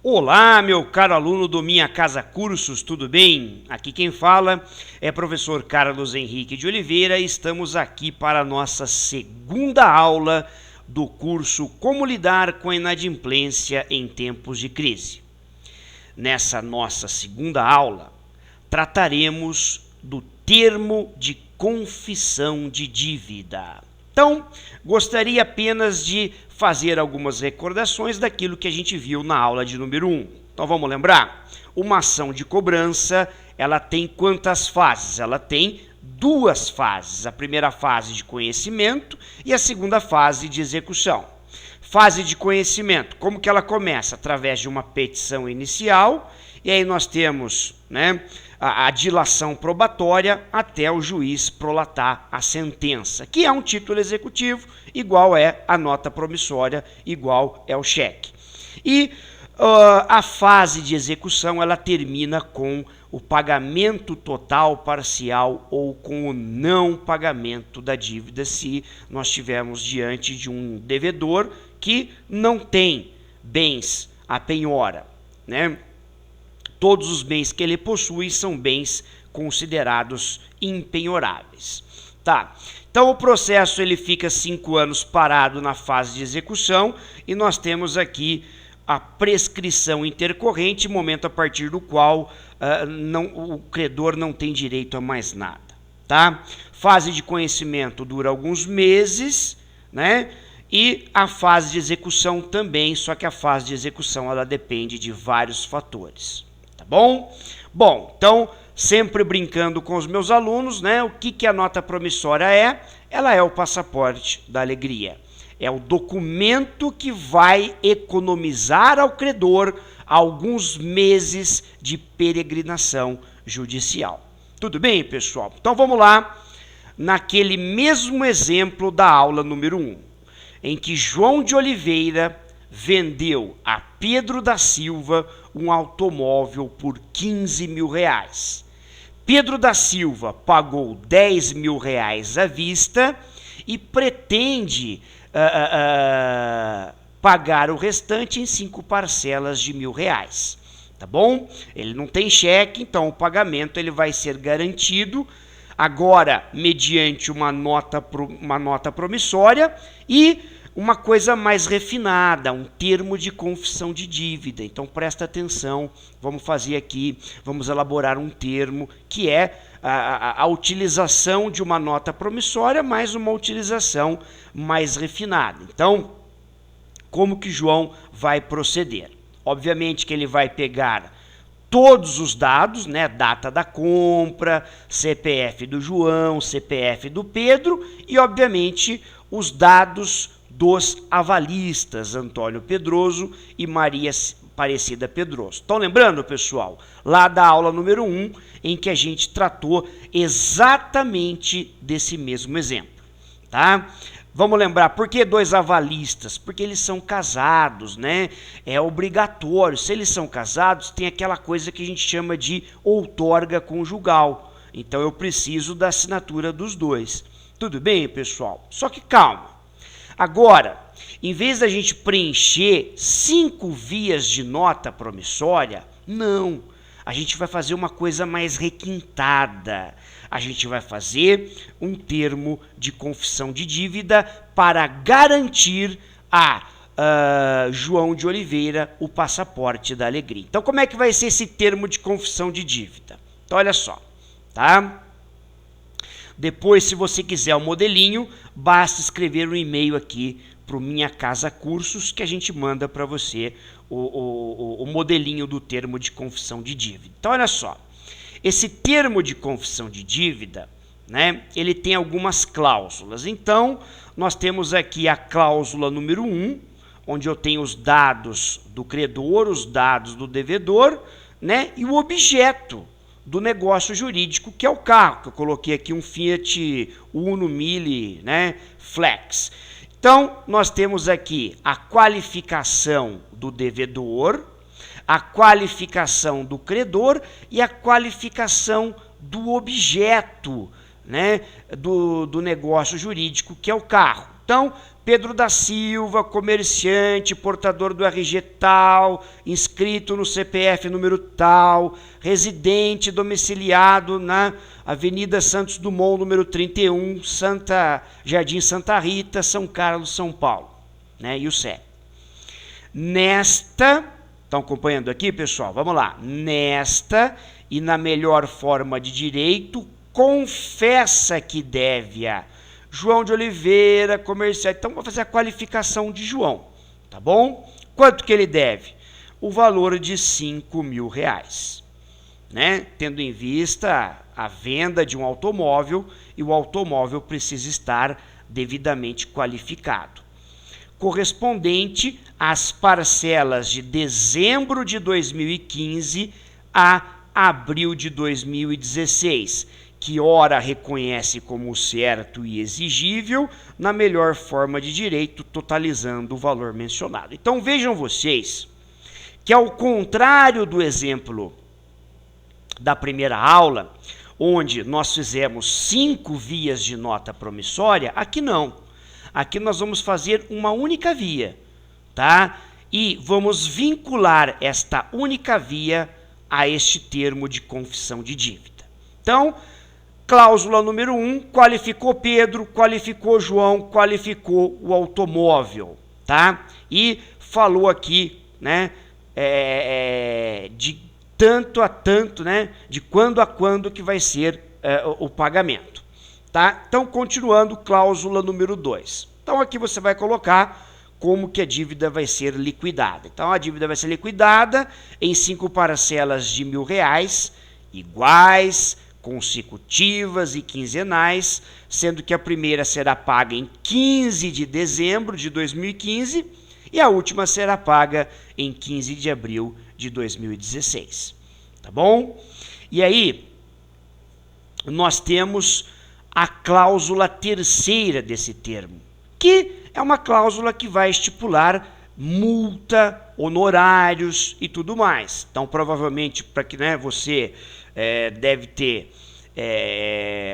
Olá, meu caro aluno do Minha Casa Cursos, tudo bem? Aqui quem fala é professor Carlos Henrique de Oliveira e estamos aqui para a nossa segunda aula do curso Como Lidar com a Inadimplência em Tempos de Crise. Nessa nossa segunda aula, trataremos do termo de confissão de dívida. Então, gostaria apenas de fazer algumas recordações daquilo que a gente viu na aula de número 1. Então, vamos lembrar? Uma ação de cobrança, ela tem quantas fases? Ela tem duas fases. A primeira fase de conhecimento e a segunda fase de execução. Fase de conhecimento, como que ela começa? Através de uma petição inicial, e aí nós temos, a dilação probatória até o juiz prolatar a sentença, que é um título executivo, igual é a nota promissória, igual é o cheque. E a fase de execução, ela termina com o pagamento total, parcial ou com o não pagamento da dívida, se nós estivermos diante de um devedor que não tem bens à penhora, Todos os bens que ele possui são bens considerados impenhoráveis. Tá. Então o processo ele fica 5 anos parado na fase de execução e nós temos aqui a prescrição intercorrente, momento a partir do qual o credor não tem direito a mais nada. Tá? Fase de conhecimento dura alguns meses, E a fase de execução também, só que a fase de execução ela depende de vários fatores. Bom, então, sempre brincando com os meus alunos, o que a nota promissória é? Ela é o passaporte da alegria. É o documento que vai economizar ao credor alguns meses de peregrinação judicial. Tudo bem, pessoal? Então, vamos lá, naquele mesmo exemplo da aula número 1, em que João de Oliveira vendeu a Pedro da Silva um automóvel por 15 mil reais. Pedro da Silva pagou 10 mil reais à vista e pretende pagar o restante em 5 parcelas de R$1.000. Tá bom? Ele não tem cheque, então o pagamento ele vai ser garantido agora mediante uma nota promissória e uma coisa mais refinada, um termo de confissão de dívida. Então presta atenção, vamos elaborar um termo que é a utilização de uma nota promissória mais uma utilização mais refinada. Então, como que João vai proceder? Obviamente que ele vai pegar todos os dados, data da compra, CPF do João, CPF do Pedro e, obviamente, os dados dos avalistas, Antônio Pedroso e Maria Aparecida Pedroso. Estão lembrando, pessoal? Lá da aula número 1, em que a gente tratou exatamente desse mesmo exemplo. Tá? Vamos lembrar, por que 2 avalistas? Porque eles são casados, É obrigatório. Se eles são casados, tem aquela coisa que a gente chama de outorga conjugal. Então, eu preciso da assinatura dos 2. Tudo bem, pessoal? Só que calma. Agora, em vez da gente preencher 5 vias de nota promissória, não. A gente vai fazer uma coisa mais requintada. A gente vai fazer um termo de confissão de dívida para garantir a João de Oliveira o passaporte da alegria. Então, como é que vai ser esse termo de confissão de dívida? Então, olha só, tá? Depois, se você quiser o modelinho, basta escrever um e-mail aqui para o Minha Casa Cursos, que a gente manda para você o modelinho do termo de confissão de dívida. Então, olha só, esse termo de confissão de dívida, ele tem algumas cláusulas. Então, nós temos aqui a cláusula número 1, onde eu tenho os dados do credor, os dados do devedor, e o objeto do negócio jurídico, que é o carro, que eu coloquei aqui um Fiat Uno Mille, Flex. Então, nós temos aqui a qualificação do devedor, a qualificação do credor e a qualificação do objeto, do negócio jurídico, que é o carro. Então, Pedro da Silva, comerciante, portador do RG tal, inscrito no CPF número tal, residente domiciliado na Avenida Santos Dumont, número 31, Jardim Santa Rita, São Carlos, São Paulo, né? E o CEP. Nesta, estão acompanhando aqui, pessoal? Vamos lá. Nesta e na melhor forma de direito, confessa que deve a João de Oliveira, comerciante. Então, vou fazer a qualificação de João, tá bom? Quanto que ele deve? O valor de R$5.000, né? Tendo em vista a venda de um automóvel e o automóvel precisa estar devidamente qualificado. Correspondente às parcelas de dezembro de 2015 a abril de 2016, que ora reconhece como certo e exigível, na melhor forma de direito, totalizando o valor mencionado. Então vejam vocês que, ao contrário do exemplo da primeira aula, onde nós fizemos 5 vias de nota promissória, aqui não. Aqui nós vamos fazer uma única via, tá? E vamos vincular esta única via a este termo de confissão de dívida. Então, cláusula número 1, qualificou Pedro, qualificou João, qualificou o automóvel, tá? E falou aqui, né, de tanto a tanto, né, de quando a quando que vai ser o pagamento, tá? Então, continuando, cláusula número 2. Então, aqui você vai colocar como que a dívida vai ser liquidada. Então, a dívida vai ser liquidada em 5 parcelas de R$1.000, iguais, consecutivas e quinzenais, sendo que a primeira será paga em 15 de dezembro de 2015 e a última será paga em 15 de abril de 2016. Tá bom? E aí, nós temos a cláusula terceira desse termo, que é uma cláusula que vai estipular multa, honorários e tudo mais. Então, provavelmente, para que, né, você deve ter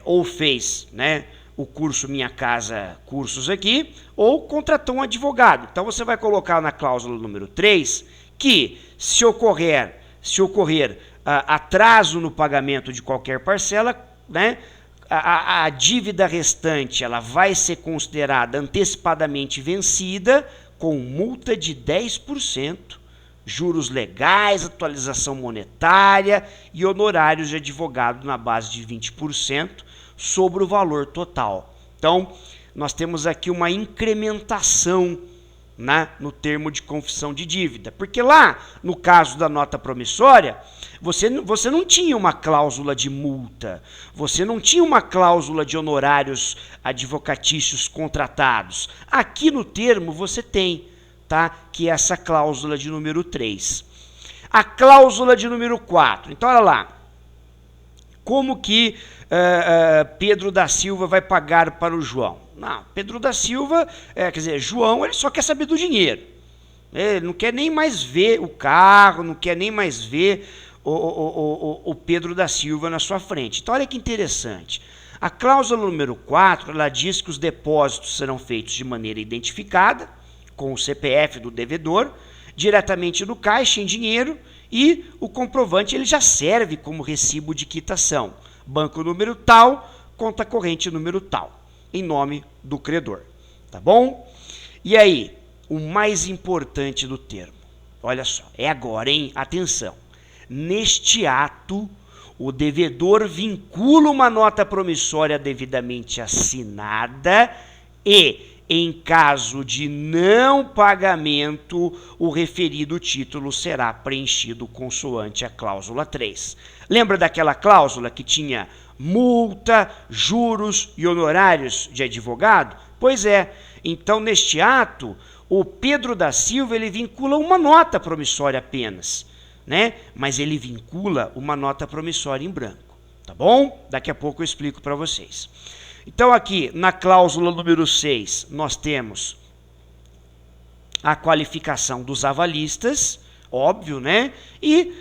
ou fez, né, o curso Minha Casa Cursos aqui, ou contratou um advogado. Então, você vai colocar na cláusula número 3 que, se ocorrer atraso no pagamento de qualquer parcela, né, a dívida restante ela vai ser considerada antecipadamente vencida com multa de 10%, juros legais, atualização monetária e honorários de advogado na base de 20% sobre o valor total. Então, nós temos aqui uma incrementação, né, no termo de confissão de dívida. Porque lá, no caso da nota promissória, você não tinha uma cláusula de multa, você não tinha uma cláusula de honorários advocatícios contratados. Aqui no termo você tem, tá? Que é essa cláusula de número 3. A cláusula de número 4. Então, olha lá. Como que Pedro da Silva vai pagar para o João? Não, Pedro da Silva, quer dizer, João, ele só quer saber do dinheiro. Ele não quer nem mais ver o carro, não quer nem mais ver o Pedro da Silva na sua frente. Então, olha que interessante. A cláusula número 4, ela diz que os depósitos serão feitos de maneira identificada, com o CPF do devedor, diretamente no caixa em dinheiro, e o comprovante ele já serve como recibo de quitação. Banco número tal, conta corrente número tal, em nome do credor. Tá bom? E aí, o mais importante do termo. Olha só, é agora, hein? Atenção. Neste ato, o devedor vincula uma nota promissória devidamente assinada e, em caso de não pagamento, o referido título será preenchido consoante a cláusula 3. Lembra daquela cláusula que tinha multa, juros e honorários de advogado? Pois é, então neste ato, o Pedro da Silva ele vincula uma nota promissória apenas, né? Mas ele vincula uma nota promissória em branco, tá bom? Daqui a pouco eu explico para vocês. Então aqui, na cláusula número 6, nós temos a qualificação dos avalistas, óbvio, né? E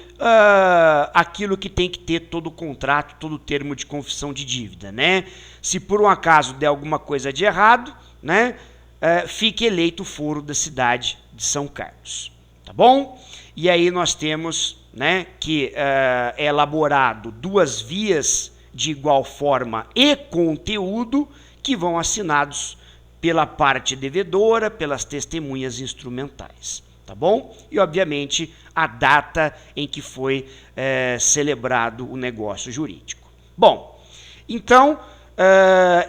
aquilo que tem que ter todo o contrato, todo o termo de confissão de dívida, né? Se por um acaso der alguma coisa de errado, né? fique eleito o foro da cidade de São Carlos. Tá bom? E aí nós temos, né, que é elaborado 2 vias de igual forma e conteúdo que vão assinados pela parte devedora, pelas testemunhas instrumentais. Tá bom? E, obviamente, a data em que foi celebrado o negócio jurídico. Bom, então,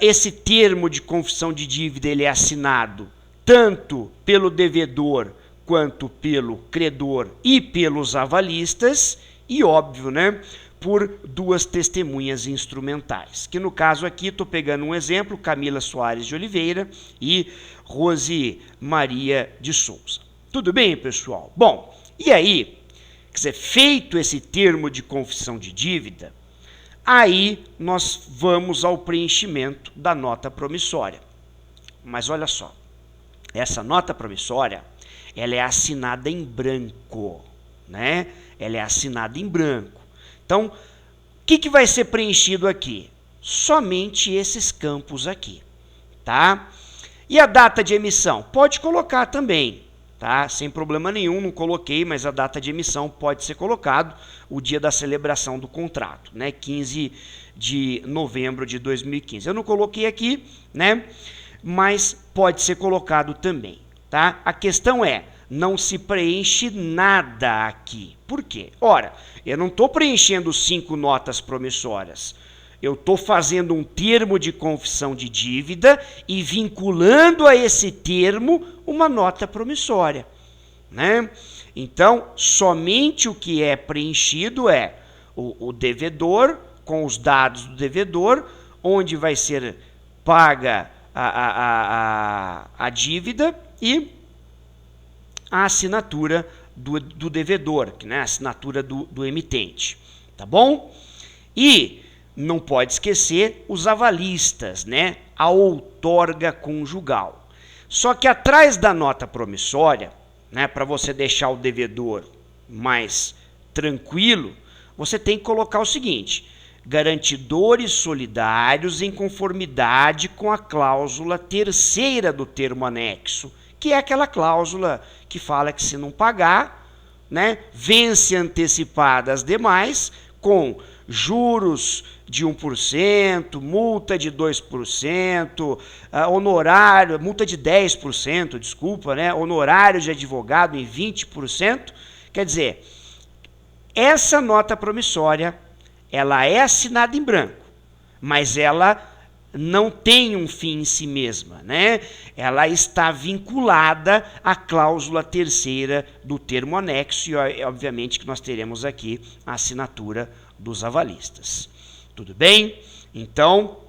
esse termo de confissão de dívida ele é assinado tanto pelo devedor quanto pelo credor e pelos avalistas e, óbvio, né, por 2 testemunhas instrumentais, que no caso aqui estou pegando um exemplo, Camila Soares de Oliveira e Rose Maria de Souza. Tudo bem, pessoal? Bom, e aí, quer dizer, feito esse termo de confissão de dívida, aí nós vamos ao preenchimento da nota promissória. Mas olha só, essa nota promissória, ela é assinada em branco, né? Ela é assinada em branco. Então, o que vai ser preenchido aqui? Somente esses campos aqui, tá? E a data de emissão? Pode colocar também, tá? Sem problema nenhum, não coloquei, mas a data de emissão pode ser colocado o dia da celebração do contrato, né? 15 de novembro de 2015. Eu não coloquei aqui, né? Mas pode ser colocado também, tá? A questão é, não se preenche nada aqui. Por quê? Ora, eu não estou preenchendo 5 notas promissórias. Eu estou fazendo um termo de confissão de dívida e vinculando a esse termo uma nota promissória, né? Então, somente o que é preenchido é o devedor, com os dados do devedor, onde vai ser paga a dívida e a assinatura do devedor, né? A assinatura do emitente, tá bom? E não pode esquecer os avalistas, né? A outorga conjugal. Só que atrás da nota promissória, né, para você deixar o devedor mais tranquilo, você tem que colocar o seguinte: garantidores solidários em conformidade com a cláusula 3ª do termo anexo, que é aquela cláusula que fala que se não pagar, né, vence antecipada as demais, com juros de 1%, multa de 2%, honorário, multa de 10%, desculpa, né, honorário de advogado em 20%. Quer dizer, essa nota promissória, ela é assinada em branco, mas ela não tem um fim em si mesma, né? Ela está vinculada à cláusula 3ª do termo anexo e, obviamente, que nós teremos aqui a assinatura dos avalistas. Tudo bem? Então,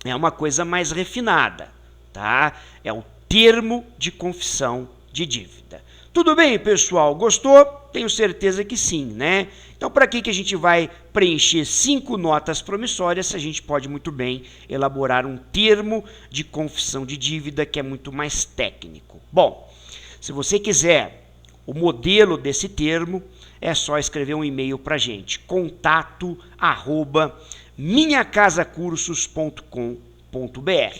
é uma coisa mais refinada, tá? É o termo de confissão de dívida. Tudo bem, pessoal? Gostou? Tenho certeza que sim, né? Então, para que a gente vai preencher 5 notas promissórias se a gente pode muito bem elaborar um termo de confissão de dívida que é muito mais técnico? Bom, se você quiser o modelo desse termo, é só escrever um e-mail para a gente, contato@minhacasacursos.com.br.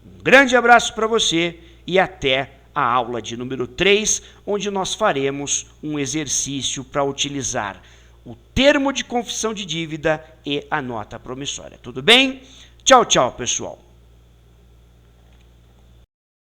Um grande abraço para você e até a aula de número 3, onde nós faremos um exercício para utilizar o termo de confissão de dívida e a nota promissória. Tudo bem? Tchau, tchau, pessoal.